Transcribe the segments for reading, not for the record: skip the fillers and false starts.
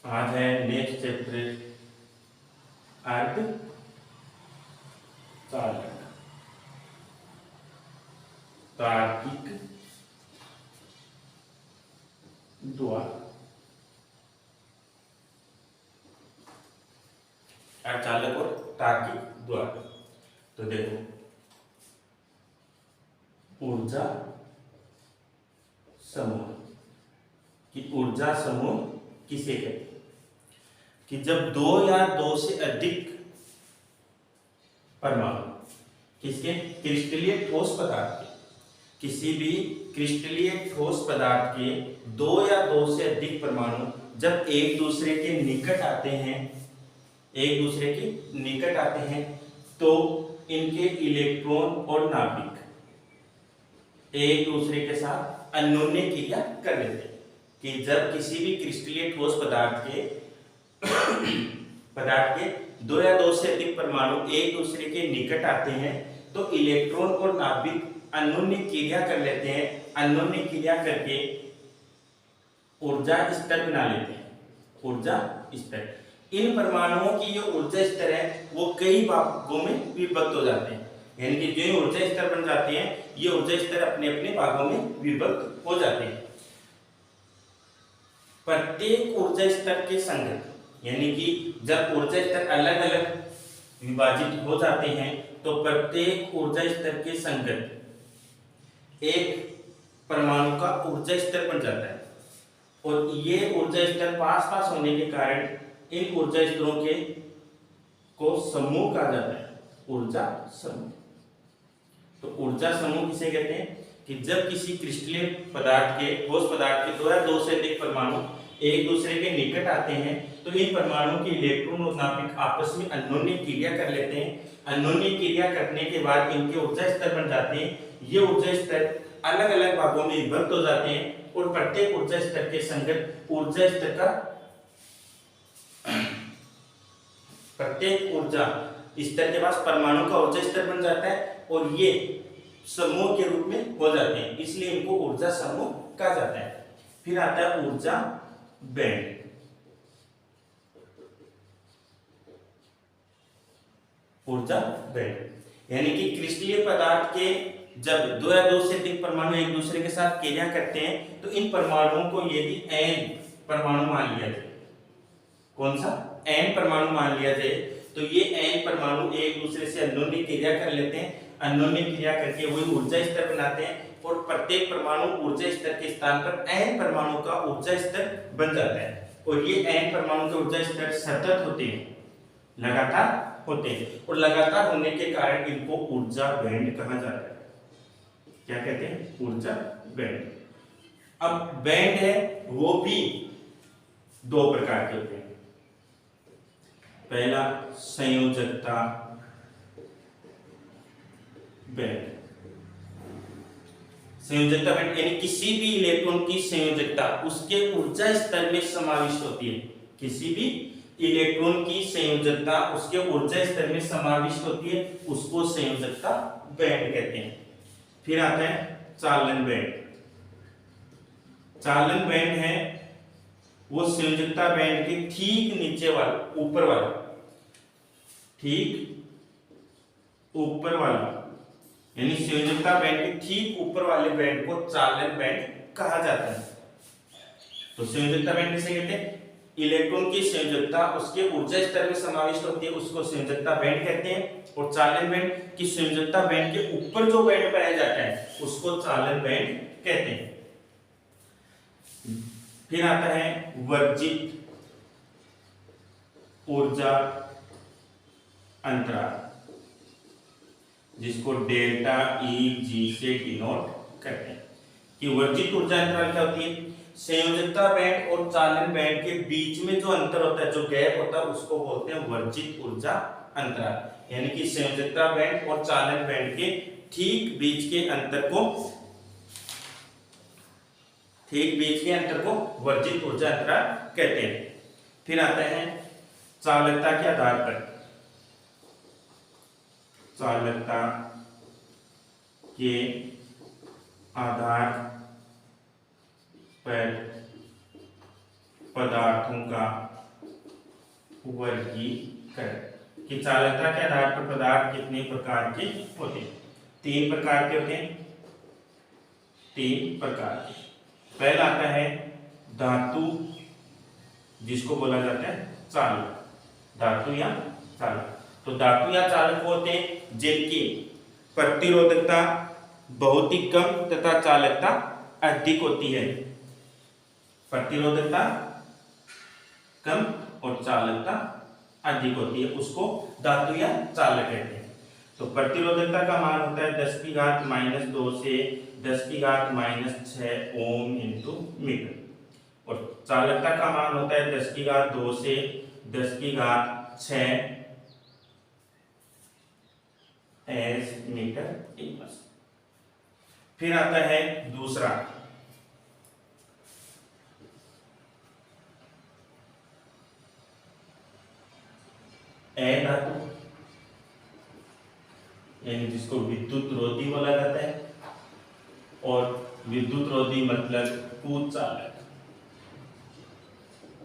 आज है next chapter अर्ध चालक तार्किक द्वार। अर्धचालक और तार्किक द्वार। तो देखो, ऊर्जा समूह कि ऊर्जा समूह किसे कहते हैं कि जब दो या दो से अधिक परमाणु किसके क्रिस्टलीय ठोस पदार्थ के किसी भी क्रिस्टलीय ठोस पदार्थ के दो या दो से अधिक परमाणु जब एक दूसरे के निकट आते हैं तो इनके इलेक्ट्रॉन और नाभिक एक दूसरे के साथ अन्योन्य क्रिया कर लेते हैं। कि जब किसी भी क्रिस्टलीय ठोस पदार्थ के दो या दो से अधिक परमाणु एक दूसरे के निकट आते हैं तो इलेक्ट्रॉन और नाभिक अन्योन्य क्रिया कर लेते हैं। अन्योन्य क्रिया करके ऊर्जा स्तर बना लेते हैं। ऊर्जा स्तर, इन परमाणुओं की जो ऊर्जा स्तर है वो कई भागों में विभक्त हो जाते हैं। यानी कि जो ऊर्जा स्तर बन जाते हैं ये ऊर्जा स्तर अपने अपने भागों में विभक्त हो जाते हैं। प्रत्येक ऊर्जा स्तर के संगत, यानी कि जब ऊर्जा स्तर अलग अलग विभाजित हो जाते हैं तो प्रत्येक ऊर्जा स्तर के संगत एक परमाणु का ऊर्जा स्तर बन जाता है। और ये ऊर्जा स्तर पास पास होने के कारण इन ऊर्जा स्तरों के को समूह कहा जाता है। ऊर्जा समूह। तो ऊर्जा समूह किसे कहते हैं कि जब किसी क्रिस्टलीय पदार्थ के ठोस पदार्थ के दो या दो से अधिक परमाणु एक दूसरे के निकट आते हैं तो इन परमाणुओं के इलेक्ट्रॉन और नाभिक आपस में अन्योन्य क्रिया कर लेते हैं। अन्योन्य क्रिया करने के बाद इनके ऊर्जा स्तर बन जाते हैं। ये ऊर्जा स्तर अलग अलग भागों में विभक्त हो जाते हैं और प्रत्येक ऊर्जा स्तर के संगत ऊर्जा स्तर का प्रत्येक ऊर्जा स्तर के पास परमाणु का ऊर्जा स्तर बन जाता है और ये समूह के रूप में हो जाते हैं, इसलिए इनको ऊर्जा समूह कहा जाता है। फिर आता है ऊर्जा बैंड। ऊर्जा बैंड यानी कि क्रिस्टलीय पदार्थ के जब दो या दो से अधिक परमाणु एक दूसरे के साथ क्रिया करते हैं तो इन परमाणुओं को यदि n परमाणु मान लिया जाए, कौन सा n परमाणु मान लिया जाए, तो ये n परमाणु एक दूसरे से अन्योन्य क्रिया कर लेते हैं। अन्योन्य क्रिया करके वही ऊर्जा स्तर बनाते हैं और प्रत्येक परमाणु ऊर्जा स्तर के स्थान पर n परमाणु का ऊर्जा स्तर बन जाता है। और ये n परमाणु के ऊर्जा स्तर सतत होते हैं, लगातार होते हैं और लगातार होने के कारण इनको ऊर्जा बैंड कहा जाता है। क्या कहते हैं? ऊर्जा बैंड। अब बैंड है वो भी दो प्रकार के होते हैं। पहला संयोजकता बैंड। संयोजकता बैंड यानी किसी भी इलेक्ट्रॉन की संयोजकता उसके ऊर्जा स्तर में समाविष्ट होती है। किसी भी इलेक्ट्रॉन की संयोजकता उसके ऊर्जा स्तर में समाविष्ट होती है, उसको संयोजकता बैंड कहते हैं। फिर आता है चालन बैंड। चालन बैंड है वो संयोजकता बैंड के ठीक नीचे वाला, ऊपर वाला, ठीक ऊपर वाला, यानी संयोजकता बैंड के ठीक ऊपर वाले बैंड को चालन बैंड कहा जाता है। तो संयोजकता बैंड किसे कहते हैं? इलेक्ट्रॉन की संयोजकता उसके ऊर्जा स्तर में समाविष्ट होती है, उसको संयोजकता बैंड कहते हैं। और चालन बैंड की संयोजकता बैंड के ऊपर जो बैंड पाया जाता है उसको चालन बैंड कहते हैं। फिर आता है वर्जित ऊर्जा अंतराल, जिसको डेल्टा ई जी से डिनोट करते हैं। कि वर्जित ऊर्जा अंतराल क्या होती है? संयोजकता बैंड और चालन बैंड के बीच में जो अंतर होता है, जो गैप होता है, उसको बोलते हैं वर्जित ऊर्जा अंतराल। यानी कि संयोजकता बैंड और चालन बैंड के ठीक बीच के अंतर को वर्जित ऊर्जा अंतराल कहते हैं। फिर आता है चालकता के आधार पर, चालकता के आधार पर पदार्थों का वर्गीकरण कि चालकता के आधार पर पदार्थ कितने प्रकार के होते हैं। 3 प्रकार के होते हैं, 3 प्रकार के। पहला आता है धातु, जिसको बोला जाता है चालक, धातु या चालक। तो धातु या चालक होते हैं जिनकी प्रतिरोधकता बहुत ही कम तथा चालकता अधिक होती है। प्रतिरोधकता कम और चालकता अधिक होती है, उसको धातु या चालक कहते हैं। तो प्रतिरोधकता का मान होता है 10 की घात -2 से 10 की घात -6 ओम इंटू मीटर, और चालकता का मान होता है 10 की घात 2 से 10 की घात 6 एस मीटर इनवर्स। फिर आता है दूसरा धातु, यानी जिसको विद्युत रोधी बोला जाता है, और विद्युत रोधी मतलब कुचालक,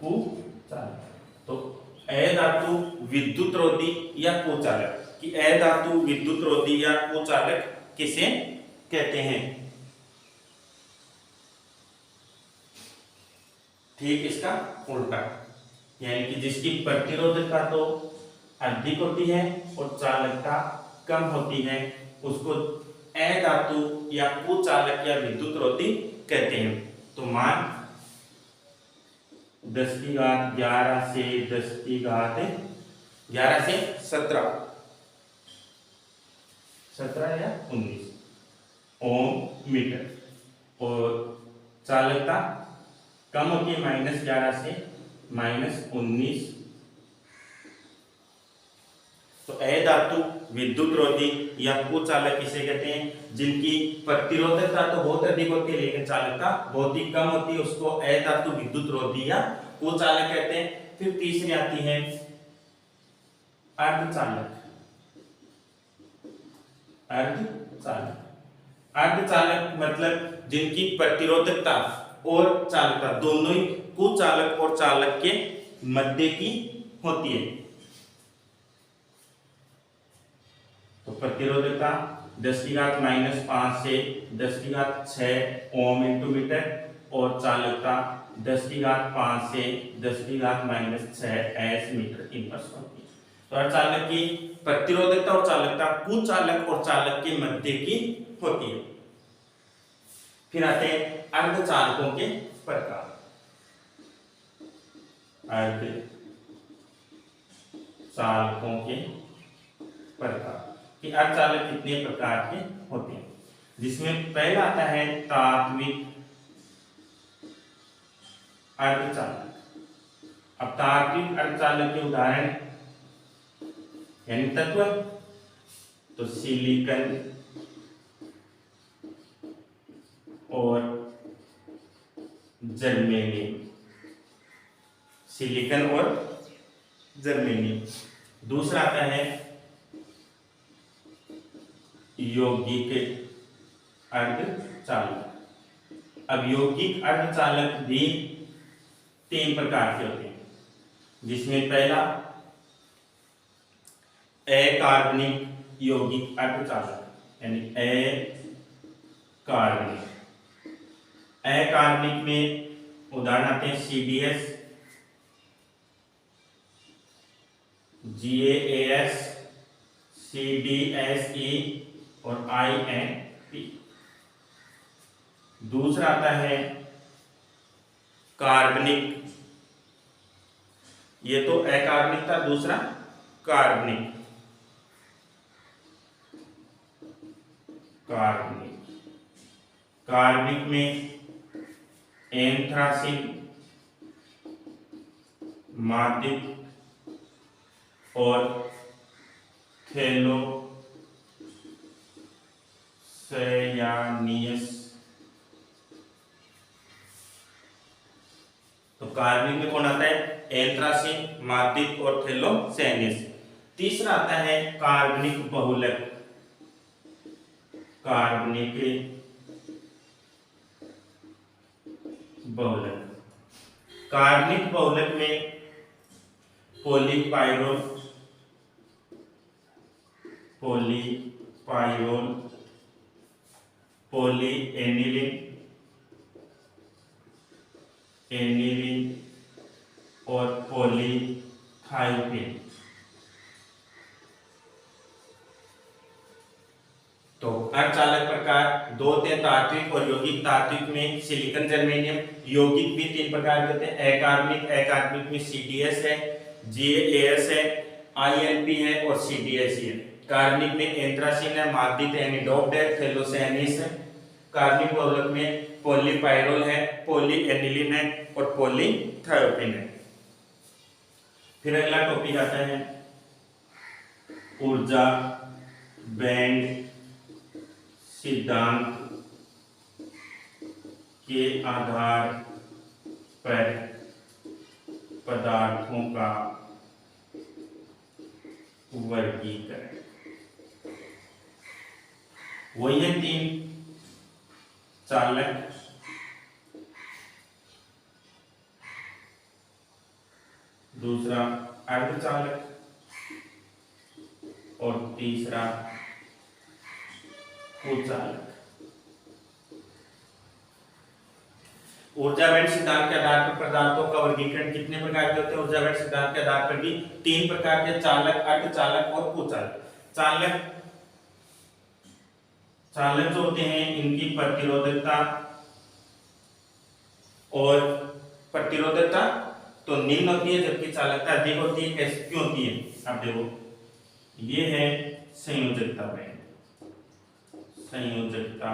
कुचालक। तो धातु विद्युत रोधी या कुचालक कि धातु विद्युत रोधी या कुचालक किसे कहते हैं। ठीक इसका उल्टा, यानी कि जिसकी प्रतिरोधकता तो अधिक होती है और चालकता कम होती है, उसको धातु या कुचालक या विद्युत रोधी कहते हैं। तो मान 10 की घात 11 से 10 की घात 11 से 17 या 19 ओम मीटर, और चालकता कम होती है -11 से -19। तो धातु विद्युत रोधी या कुचालक किसे कहते हैं, जिनकी प्रतिरोधकता तो बहुत अधिक होती है लेकिन चालकता बहुत ही कम होती है, उसको धातु विद्युत रोधी या कुचालक कहते हैं। फिर तीसरी आती है अर्धचालक। अर्धचालक, अर्धचालक मतलब जिनकी प्रतिरोधकता और चालकता दोनों ही कुचालक और चालक के मध्य की होती है। तो प्रतिरोधकता 10 की घात -5 से 10 की घात 6 ओम इंटू मीटर, और चालकता 10 की घात 5 से 10 की घात -6 एस मीटर इनवर्स होती है। तो अर्धचालक की प्रतिरोधकता और चालकता कुचालक और चालक के मध्य की होती है। फिर आते हैं अर्धचालकों के प्रकार। अर्धचालकों के प्रकार कि अर्धचालक कितने प्रकार के होते हैं, जिसमें पहला आता है तात्विक अर्धचालक। अब तात्विक अर्धचालक के उदाहरण यानी तत्व, तो सिलिकॉन और जर्मेनियम, सिलिकॉन और जर्मेनियम। दूसरा आता है यौगिक अर्धचालक। अब यौगिक अर्धचालक भी 3 प्रकार के होते हैं, जिसमें पहला अकार्बनिक यौगिक अर्धचालक यानी अकार्बनिक। अकार्बनिक में उदाहरण आते हैं CDS, GaAs, CdSe और INP। दूसरा आता है कार्बनिक, ये तो अकार्बनिक था, दूसरा कार्बनिक। कार्बनिक में एंथ्रासिन, मादिक और थैलोसैयानियस। तो कार्बनिक में कौन आता है, एंथ्रासिन, मादिक और थैलोसैयानियस। तीसरा आता है कार्बनिक बहुलक। कार्बनिक बहुलक, कार्बनिक बहुलक में पॉलीपाइरोल, पॉलीपाइरोल, पॉलीएनिलीन, एनिलीन और पॉलीथायोपीन। तो अर्धचालक प्रकार दो थे, तात्विक और यौगिक। तात्विक में सिलिकॉन, जर्मेनियम। यौगिक भी तीन प्रकार के होते हैं, अकार्बनिक। अकार्बनिक में CdS है, GaAs है, InP है और CdSe है। कार्बनिक में एंथ्रासीन है, मार्दित यानी डोप्ड है, थैलोसियानिस है। कार्बनिक बहुलक में पॉलीपाइरोल है, पॉलीएनिलीन है और पॉलीथायोपीन है। फिर अगला टॉपिक आता है ऊर्जा बैंड सिद्धांत के आधार पर पदार्थों का वर्गीकरण। वही है तीन, चालक, दूसरा अर्धचालक और तीसरा कुचालक। ऊर्जा बैंड सिद्धांत के आधार पर पदार्थों का वर्गीकरण कितने प्रकार के होते हैं? ऊर्जा बैंड सिद्धांत के आधार पर भी तीन प्रकार के, चालक, अर्धचालक और कुचालक। चालक जो होते हैं इनकी प्रतिरोधकता और प्रतिरोधकता तो निम्न होती है, जबकि चालकता अधिक होती है। कैसे, क्यों होती है? आप देखो, ये है संयोजकता बैंड, संयोजकता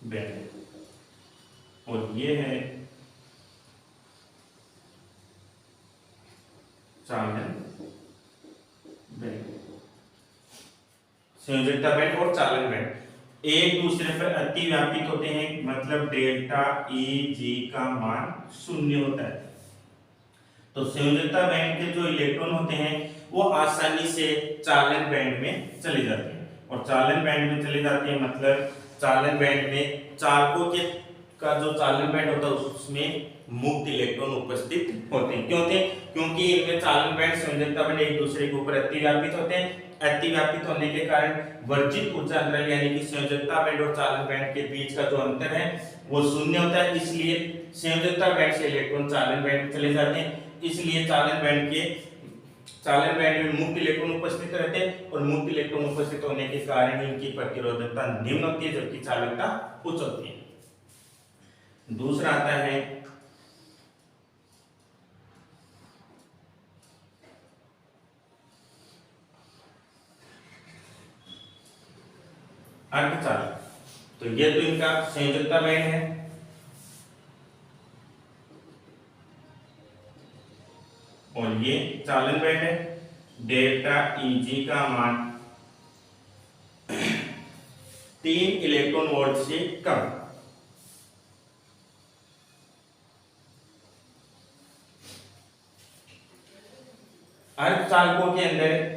बैंड, और ये है चालन बैंड। संयोजकता बैंड और चालन बैंड एक दूसरे पर अति व्यापित होते हैं, मतलब डेल्टा Eg का मान 0 होता है। तो संयोजकता बैंड के जो इलेक्ट्रॉन होते हैं वो आसानी से चालन बैंड में चले जाते हैं, और चालन बैंड में चले जाते हैं मतलब चालन बैंड में चालकों के का जो चालन बैंड होता है उसमें मुक्त इलेक्ट्रॉन उपस्थित होते हैं। क्यों होते हैं? क्योंकि इनमें चालन बैंड, संयोजकता बैंड एक दूसरे के ऊपर अति व्यापित होते हैं। अति व्यापित होने के कारण वर्जित ऊर्जा अंतराल यानी कि संयोजकता बैंड और चालन बैंड के बीच का जो अंतर है वो 0 होता है। इसलिए संयोजकता बैंड से इलेक्ट्रॉन चालन बैंड में चले जाते हैं। इसलिए चालन बैंड में मुक्त इलेक्ट्रॉन उपस्थित रहते हैं, और मुक्त इलेक्ट्रॉन उपस्थित होने के कारण इनकी प्रतिरोधकता निम्न होती है, जबकि चालकता उच्च होती है। दूसरा आता है अर्धचालक। तो ये तो इनका संयोजकता बैंड है, और ये चालन बैंड है। डेल्टा Eg का मान 3 इलेक्ट्रॉन वोल्ट से कम। अर्धचालकों के अंदर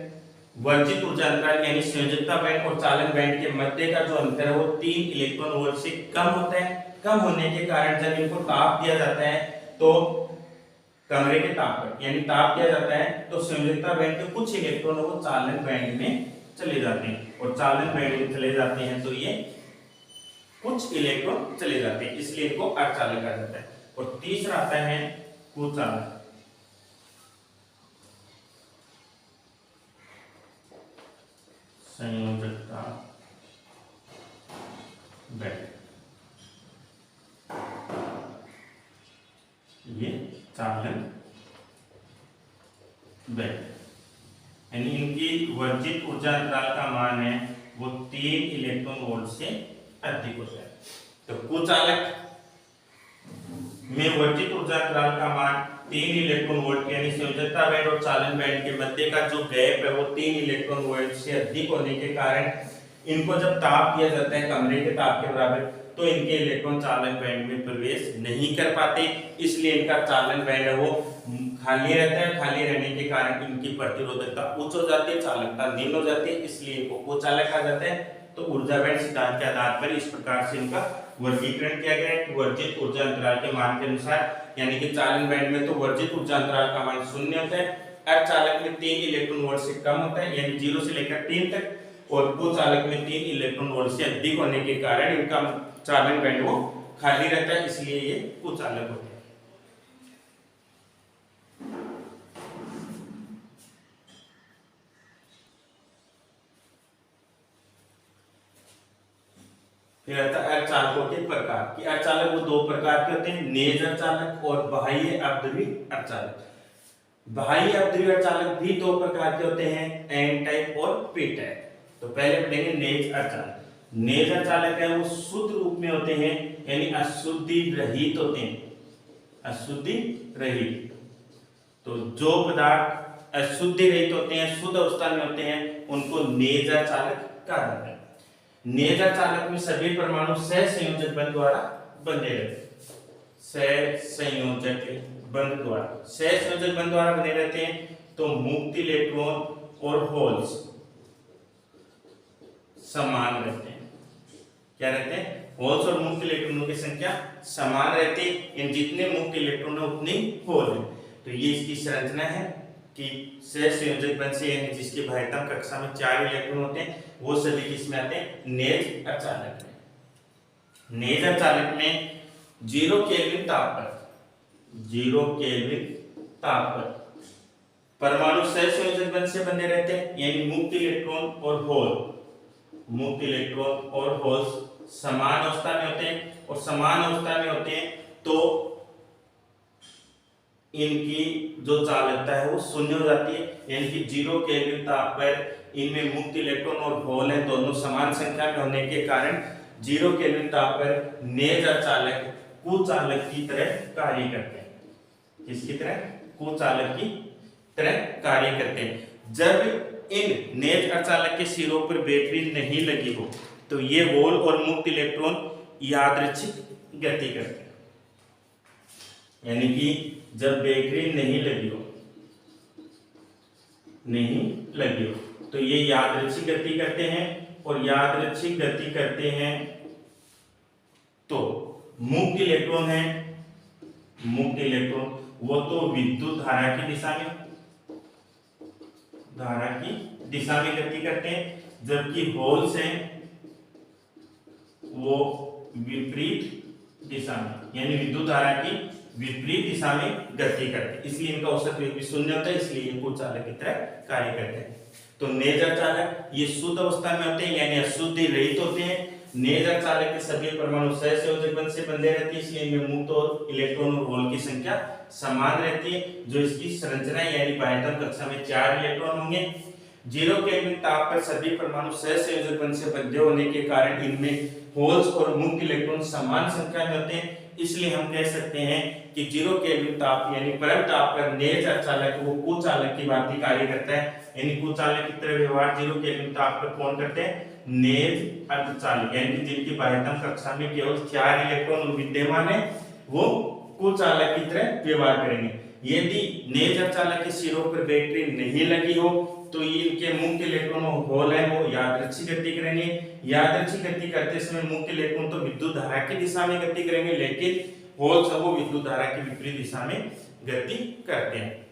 वर्जित ऊर्जा अंतराल यानी संयोजकता बैंड और चालन बैंड के मध्य का जो अंतर है वो 3 इलेक्ट्रॉन वोल्ट से कम होता है। कम होने के कारण जब इनको ताप दिया जाता है तो कमरे के ताप पर यानी ताप दिया जाता है तो संयोजकता बैंड के कुछ इलेक्ट्रॉन वो चालन बैंड में चले जाते हैं, और चालन बैंड में चले जाते हैं तो ये कुछ इलेक्ट्रॉन चले जाते हैं, इसलिए इनको अर्धचालक कहा जाता है। और तीसरा आता है कुचालक। संयोजकता बैंड, ये चालन बैंड, यानी इनकी वर्जित ऊर्जा अंतराल का मान है वो 3 इलेक्ट्रॉन वोल्ट से अधिक होता है। तो कुचालक में वर्जित ऊर्जा अंतराल का मान 3 इलेक्ट्रॉन वोल्ट यानी संयोजकता बैंड और चालन बैंड के मध्य का जो गैप है वो 3 इलेक्ट्रॉन वोल्ट से अधिक होने के कारण इनको जब ताप दिया जाता है कमरे के ताप के बराबर तो इनके इलेक्ट्रॉन चालन बैंड में प्रवेश नहीं कर पाते, इसलिए इनका चालन बैंड है वो खाली रहता है। खाली रहने के कारण इनकी प्रतिरोधकता उच्च हो जाती है, चालकता निम्न हो जाती है, इसलिए इनको कुचालक कहा जाता है। तो ऊर्जा बैंड सिद्धांत के आधार पर इस प्रकार से इनका वर्गीकरण किया गया है वर्जित ऊर्जा अंतराल के मान के अनुसार, यानी कि चालन बैंड में तो वर्जित ऊर्जा अंतराल का मान 0 होता है, अर्धचालक में 3 इलेक्ट्रॉन वोल्ट से कम होता है, यानी 0 से लेकर 3 तक, और कुचालक में 3 इलेक्ट्रॉन वोल्ट से अधिक होने के कारण इनका चालन बैंड वो खाली रहता है, इसलिए ये कुचालक होते हैं। फिर आता है अर्धचालकों के प्रकार कि अर्धचालक वो दो प्रकार के होते हैं, नेज अर्धचालक और बाह्य अपध्रुवी अर्धचालक। बाह्य अपध्रुवी अर्धचालक भी दो प्रकार के होते हैं, एन टाइप और पी टाइप। तो पहले पढ़ेंगे नेज अर्धचालक। नेज अर्धचालक है वो शुद्ध रूप में होते हैं, यानी अशुद्धि रहित होते हैं, अशुद्धि रहित। तो जो पदार्थ अशुद्धि रहित होते हैं, शुद्ध अवस्था में होते हैं, उनको नेज अर्धचालक कहा जाता है। नेज अर्धचालक में सभी परमाणु सहसंयोजक बंध द्वारा बंधे रहते हैं, सहसंयोजक बंध द्वारा बने रहते हैं। तो मुक्त इलेक्ट्रॉन और होल्स समान रहते हैं। क्या रहते हैं? होल्स और मुक्त इलेक्ट्रॉनों की संख्या समान रहती है, इन जितने मुक्त इलेक्ट्रॉन है उतने होल है। तो ये इसकी संरचना है कि सहसंयोजक बंध से, यानी जिसके बाह्यतम कक्षा में 4 इलेक्ट्रॉन होते हैं, वो सभी किसमें आते हैं? नेज अर्धचालक में। नेज अर्धचालक में 0 केल्विन ताप पर परमाणु सहसंयोजक बंध से बने रहते हैं, यानी मुक्त इलेक्ट्रॉन और होल्स समान अवस्था में होते हैं, और समान अवस्था में होते हैं तो इनकी जो चालकता है वो शून्य हो जाती है, यानी कि 0 केल्विन ताप पर इनमें मुक्त इलेक्ट्रॉन और होल है दोनों समान संख्या में होने के कारण 0 केल्विन ताप पर नेज अर्धचालक कुचालक की तरह कार्य करते हैं। किसकी तरह? कुचालक की तरह कार्य करते हैं। जब इन नेज अर्धचालक के सिरों पर बैटरी नहीं लगी हो तो ये होल और मुक्त इलेक्ट्रॉन यादृच्छिक गति करते हैं, यानी कि जब बैटरी नहीं लगी हो तो ये यादृच्छिक गति करते हैं, और यादृच्छिक गति करते हैं तो मुक्त इलेक्ट्रॉन वो तो विद्युत धारा की दिशा में गति करते हैं, जबकि होल्स हैं वो विपरीत दिशा में, यानी विद्युत धारा की विपरीत दिशा में गति करते हैं, इसलिए इनका औसत वेग भी शून्य होता है, इसलिए ये कुचालक की तरह कार्य करते हैं। तो नेज अर्धचालक ये शुद्ध अवस्था में होते हैं, यानी अशुद्धि रहित होते हैं। नेज अर्धचालक के सभी परमाणु सहसंयोजक बंध से बंधे रहते हैं, इसलिए इनमें मुक्त और इलेक्ट्रॉन और होल की संख्या समान रहती है। जो इसकी संरचना है, यानी बाह्यतम कक्षा में 4 इलेक्ट्रॉन होंगे। 0 केल्विन ताप पर सभी परमाणु सहसंयोजक बंध से बंधे होने के कारण इनमें होल्स और मुक्त इलेक्ट्रॉन समान संख्या में होते हैं, इसलिए हम कह सकते हैं कि 0 केल्विन ताप यानी परम ताप पर नेज अर्धचालक वो कुचालक की भांति कार्य करता है, यानी कुचालक की तरह व्यवहार 0 केल्विन ताप पर कौन करते हैं? नेज अर्धचालक, यानी कि जिनकी बाह्यतम कक्षा में केवल 4 इलेक्ट्रॉन विद्यमान है वो कुचालक की तरह व्यवहार करेंगे। यदि नेज अर्धचालक के सिरों पर बैटरी नहीं लगी हो तो इनके मुक्त इलेक्ट्रॉन और होल है वो यादृच्छिक गति करेंगे। यादृच्छिक गति करते समय मुक्त इलेक्ट्रॉन तो विद्युत धारा की दिशा में गति करेंगे, लेकिन होल सब वो विद्युत धारा की विपरीत दिशा में गति करते हैं।